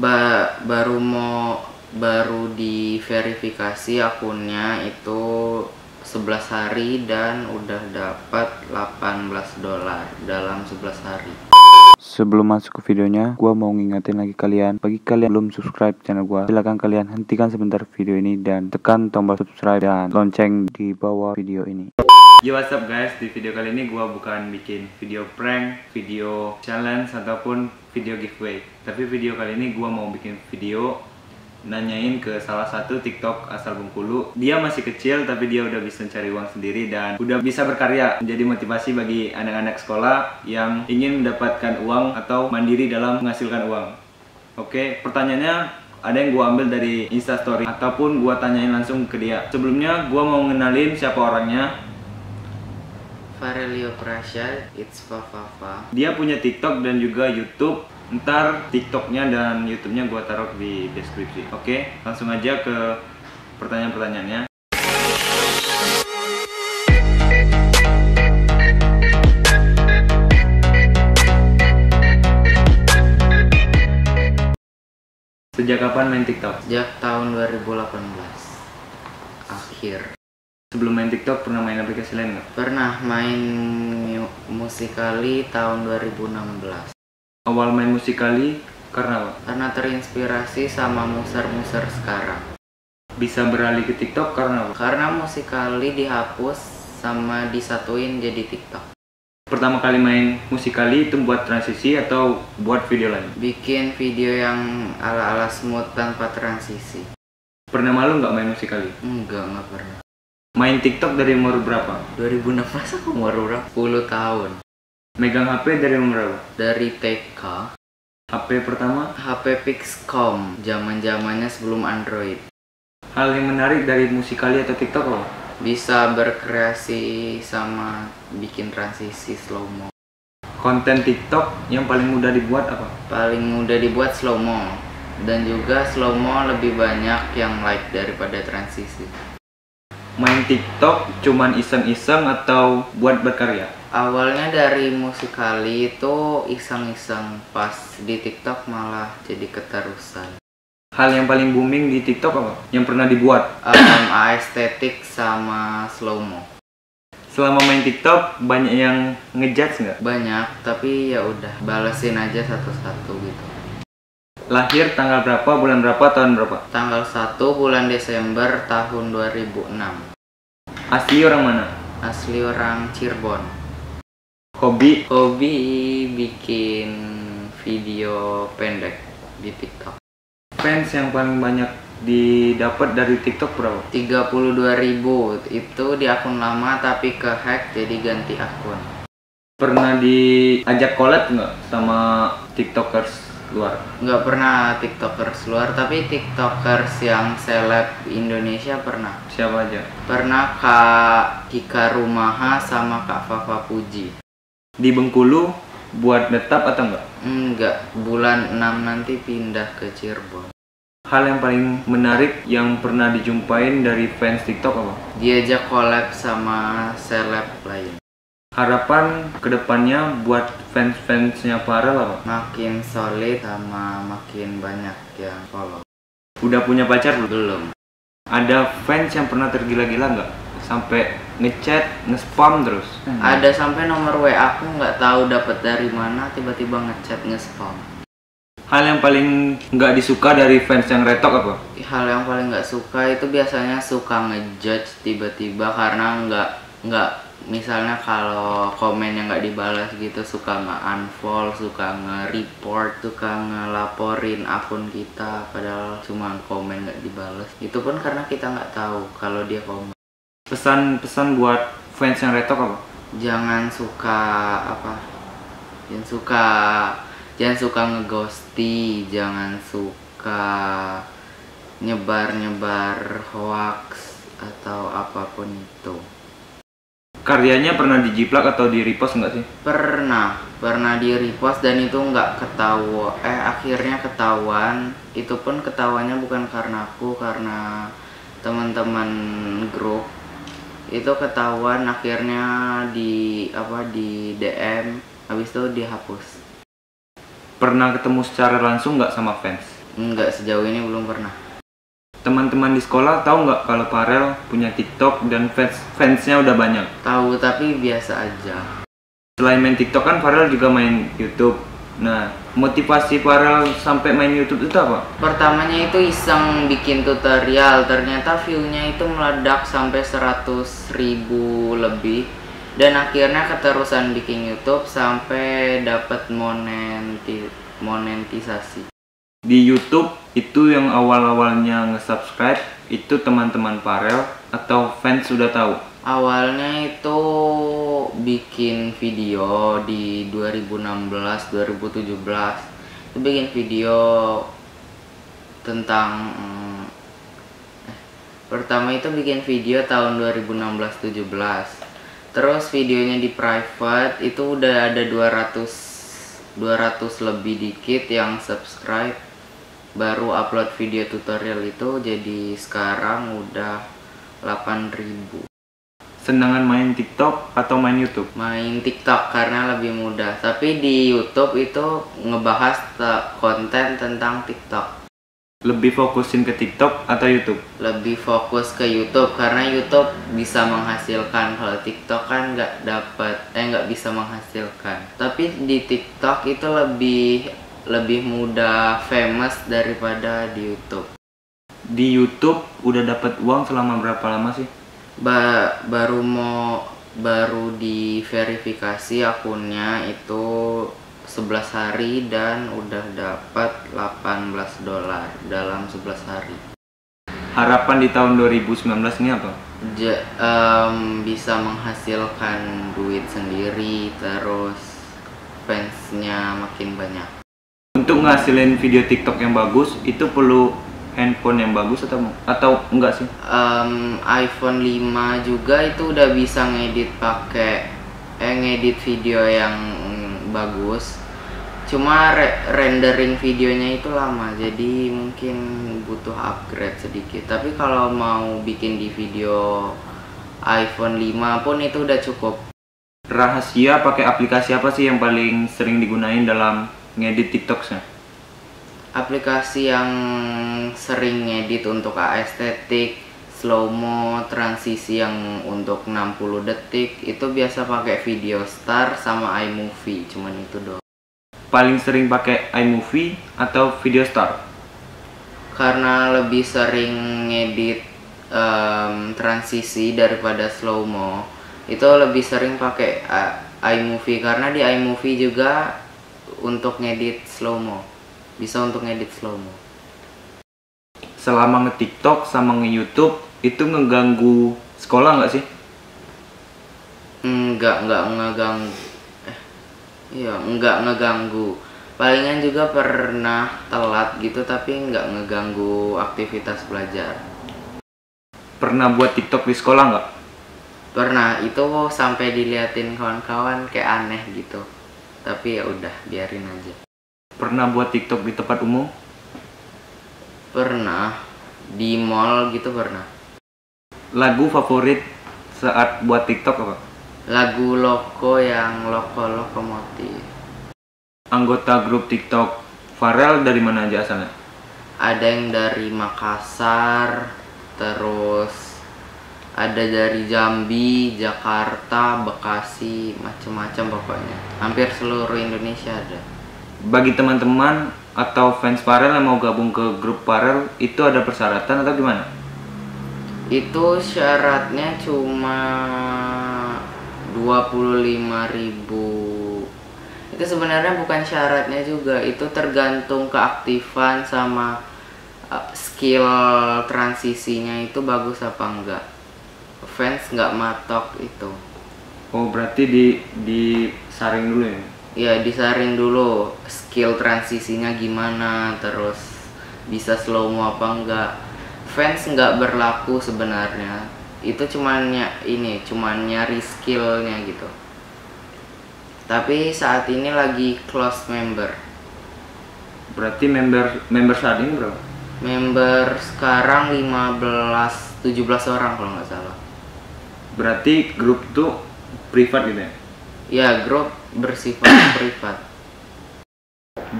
Baru diverifikasi akunnya itu 11 hari dan udah dapat $18 dalam 11 hari. Sebelum masuk ke videonya, gua mau ngingetin lagi kalian, bagi kalian yang belum subscribe channel gua, silakan kalian hentikan sebentar video ini dan tekan tombol subscribe dan lonceng di bawah video ini. Yo, what's up guys, di video kali ini gua bukan bikin video prank, video challenge ataupun video giveaway. Tapi video kali ini gua mau bikin video nanyain ke salah satu TikTok asal Bengkulu. Dia masih kecil tapi dia udah bisa cari uang sendiri dan udah bisa berkarya, menjadi motivasi bagi anak-anak sekolah yang ingin mendapatkan uang atau mandiri dalam menghasilkan uang. Oke, pertanyaannya ada yang gua ambil dari Instastory ataupun gua tanyain langsung ke dia. Sebelumnya gua mau ngenalin siapa orangnya. Farelio Prasya, it's Fafafa. Dia punya TikTok dan juga YouTube. Ntar TikToknya dan YouTube-nya gue taruh di deskripsi. Oke, langsung aja ke pertanyaan-pertanyaannya. Sejak kapan main TikTok? Sejak tahun 2018 akhir. Sebelum main TikTok pernah main aplikasi lain nggak? Pernah main Musical.ly tahun 2016. Awal main Musical.ly karena apa? Karena terinspirasi sama muser-muser sekarang. Bisa beralih ke TikTok karena apa? Karena Musical.ly dihapus sama disatuin jadi TikTok. Pertama kali main Musical.ly itu buat transisi atau buat video lain? Bikin video yang ala-ala smooth tanpa transisi. Pernah malu nggak main Musical.ly? Enggak pernah. Main TikTok dari umur berapa? 2016 aku umur berapa? 10 tahun. Megang HP dari umur berapa? Dari TK. HP pertama? HP Pixcom, zaman-zamannya sebelum Android. Hal yang menarik dari Musical.ly atau TikTok apa? Bisa berkreasi sama bikin transisi slow-mo. Konten TikTok yang paling mudah dibuat apa? Paling mudah dibuat slow-mo. Dan juga slow-mo lebih banyak yang like daripada transisi. Main TikTok cuman iseng-iseng atau buat berkarya? Awalnya dari Musical.ly itu iseng-iseng, pas di TikTok malah jadi keterusan. Hal yang paling booming di TikTok apa? Yang pernah dibuat? Aesthetic sama slow-mo. Selama main TikTok banyak yang ngejudge nggak? Banyak, tapi ya udah balesin aja satu-satu gitu. Lahir tanggal berapa, bulan berapa, tahun berapa? Tanggal 1 bulan Desember tahun 2006. Asli orang mana? Asli orang Cirebon. Hobi? Hobi bikin video pendek di TikTok. Fans yang paling banyak didapat dari TikTok berapa? 32.000. Itu di akun lama tapi kehack jadi ganti akun. Pernah diajak collab nggak sama TikTokers luar? Nggak pernah TikTokers luar, tapi TikTokers yang seleb Indonesia pernah. Siapa aja? Pernah Kak Kika Rumaha sama Kak Fafa Puji. Di Bengkulu buat tetap atau enggak? Enggak, bulan 6 nanti pindah ke Cirebon. Hal yang paling menarik yang pernah dijumpain dari fans TikTok apa? Diajak collab sama seleb lain. Harapan kedepannya buat fans-fansnya Farel apa? Makin solid sama makin banyak yang follow. Udah punya pacar belum? Belum. Ada fans yang pernah tergila-gila nggak? Sampai ngechat, nge-spam terus? Ada sampai nomor WA aku nggak tahu dapat dari mana, tiba-tiba ngechat nge-spam. Hal yang paling nggak disuka dari fans yang retok apa? Hal yang paling nggak suka itu biasanya suka ngejudge tiba-tiba karena nggak misalnya kalau komen yang nggak dibalas gitu, suka nge-unfollow, suka nge-report, suka ngelaporin akun kita padahal cuma komen nggak dibalas. Itu pun karena kita nggak tahu kalau dia komen. Pesan-pesan buat fans yang retok apa? Jangan suka ngeghosting, jangan suka nyebar hoax atau apapun itu. Karyanya pernah dijiplak atau di repost nggak sih? Pernah di repost dan itu nggak akhirnya ketahuan. Itu pun ketahuannya bukan karena aku, karena teman-teman grup. Itu ketahuan akhirnya di DM, habis itu dihapus. Pernah ketemu secara langsung nggak sama fans? Enggak, sejauh ini belum pernah. Teman-teman di sekolah tahu nggak kalau Farel punya TikTok dan fansnya udah banyak? Tahu tapi biasa aja. Selain main TikTok kan Farel juga main YouTube. Nah, motivasi Farel sampai main YouTube itu apa? Pertamanya itu iseng bikin tutorial, ternyata view-nya itu meledak sampai 100.000 lebih. Dan akhirnya keterusan bikin YouTube sampai dapat monetisasi. Di YouTube itu yang awal-awalnya nge-subscribe itu teman-teman Farel atau fans sudah tahu? Awalnya itu bikin video di 2016-2017. Itu bikin video tentang pertama itu bikin video tahun 2016-17. Terus videonya di private itu udah ada 200 lebih dikit yang subscribe. Baru upload video tutorial itu, jadi sekarang udah 8.000. Senangan main TikTok atau main YouTube? Main TikTok karena lebih mudah, tapi di YouTube itu ngebahas konten tentang TikTok. Lebih fokusin ke TikTok atau YouTube? Lebih fokus ke YouTube karena YouTube bisa menghasilkan, kalau TikTok kan nggak bisa menghasilkan. Tapi di TikTok itu lebih mudah famous daripada di YouTube. Di YouTube udah dapat uang selama berapa lama sih? Baru diverifikasi akunnya itu 11 hari dan udah dapat $18 dalam 11 hari. Harapan di tahun 2019 ini apa? Bisa menghasilkan duit sendiri, terus fansnya makin banyak. Untuk ngasilin video TikTok yang bagus itu perlu handphone yang bagus atau enggak sih? iPhone 5 juga itu udah bisa ngedit video yang bagus. Cuma rendering videonya itu lama, jadi mungkin butuh upgrade sedikit. Tapi kalau mau bikin di video iPhone 5 pun itu udah cukup. Rahasia pakai aplikasi apa sih yang paling sering digunain dalam ngedit TikToknya? Aplikasi yang sering ngedit untuk estetik, slow-mo, transisi yang untuk 60 detik itu biasa pakai Video Star sama iMovie, cuman itu doang. Paling sering pakai iMovie atau Video Star? Karena lebih sering ngedit transisi daripada slow-mo, itu lebih sering pakai iMovie karena di iMovie juga untuk ngedit slow-mo. Bisa untuk ngedit slow-mo. Selama nge-TikTok sama nge-YouTube itu ngeganggu sekolah nggak sih? Enggak ngeganggu. Enggak ngeganggu. Palingan juga pernah telat gitu tapi nggak ngeganggu aktivitas belajar. Pernah buat TikTok di sekolah nggak? Pernah, itu sampai diliatin kawan-kawan kayak aneh gitu. Tapi ya udah, biarin aja. Pernah buat TikTok di tempat umum? Pernah, di mall gitu pernah. Lagu favorit saat buat TikTok apa? Lagu Loko yang Lokomotif. Anggota grup TikTok Farel dari mana aja asalnya? Ada yang dari Makassar, terus ada dari Jambi, Jakarta, Bekasi, macam-macam pokoknya. Hampir seluruh Indonesia ada. Bagi teman-teman atau fans Farel yang mau gabung ke grup Farel itu ada persyaratan atau gimana? Itu syaratnya cuma 25.000. Itu sebenarnya bukan syaratnya juga, itu tergantung keaktifan sama skill transisinya itu bagus apa enggak. Fans nggak matok itu. Oh, berarti disaring dulu ya? Ya, disaring dulu skill transisinya gimana, terus bisa slow-mo apa enggak. Fans nggak berlaku sebenarnya. Itu cuman nyari skillnya gitu. Tapi saat ini lagi close member. Berarti member saat ini berapa? Member sekarang 17 orang kalau nggak salah. Berarti grup tuh privat gitu ya? Ya, grup bersifat privat.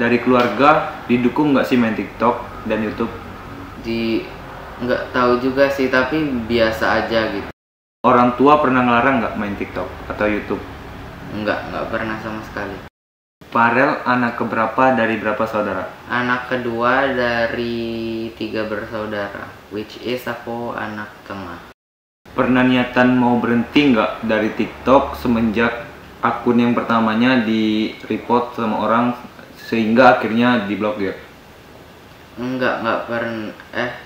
dari keluarga didukung nggak sih main TikTok dan YouTube? Nggak tahu juga sih, tapi biasa aja gitu. Orang tua pernah ngelarang nggak main TikTok atau YouTube? Nggak pernah sama sekali. Farel anak keberapa dari berapa saudara? Anak kedua dari 3 bersaudara, which is aku anak tengah. Pernah niatan mau berhenti nggak dari TikTok semenjak akun yang pertamanya di report sama orang sehingga akhirnya diblokir? Nggak pernah.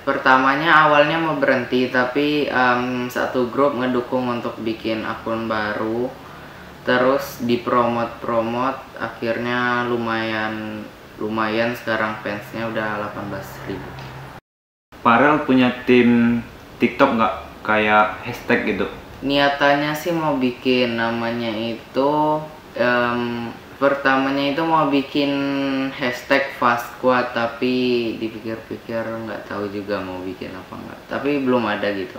Pertamanya awalnya mau berhenti, tapi satu grup ngedukung untuk bikin akun baru, terus dipromot akhirnya lumayan sekarang fansnya udah 18.000. Farel punya tim TikTok nggak, kayak hashtag gitu? Niatannya sih mau bikin, namanya itu pertamanya itu mau bikin hashtag Fast Squad, tapi dipikir-pikir nggak tahu juga mau bikin apa nggak, tapi belum ada gitu.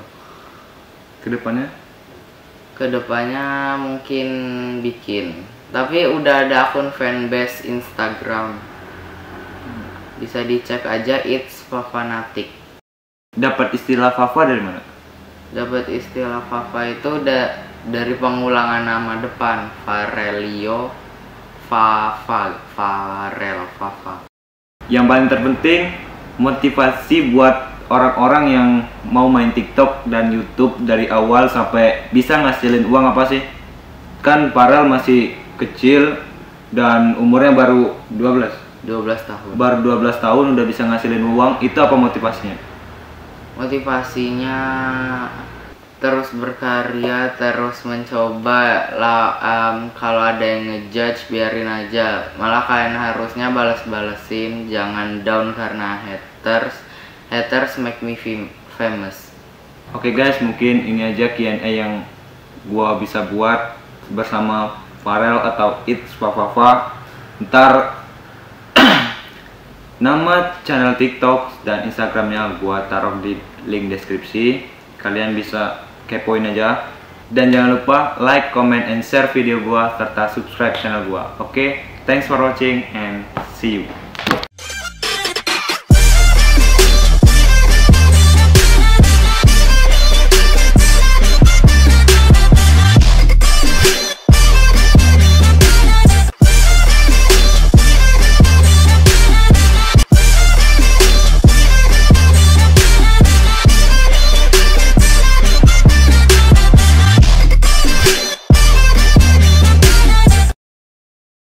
Kedepannya mungkin bikin, tapi udah ada akun fanbase Instagram, bisa dicek aja, It's Fafanatic. Dapat istilah Fafa dari mana? Dapat istilah Fafa itu dari pengulangan nama depan, Farelio, Farel, Fafa. Yang paling terpenting, motivasi buat orang-orang yang mau main TikTok dan YouTube dari awal sampai bisa ngasilin uang apa sih? Kan Farel masih kecil dan umurnya baru 12 tahun. Baru 12 tahun udah bisa ngasilin uang, itu apa motivasinya? Motivasinya terus berkarya, terus mencoba lah. Kalau ada yang ngejudge biarin aja, malah kalian harusnya balas-balesin, jangan down karena haters make me famous. Oke guys, mungkin ini aja Q&A yang gua bisa buat bersama Farel atau It's Fafafa. Ntar nama channel TikTok dan Instagramnya gua taruh di link deskripsi, kalian bisa kepoin aja. Dan jangan lupa like, comment, and share video gua serta subscribe channel gua. Oke, thanks for watching and see you.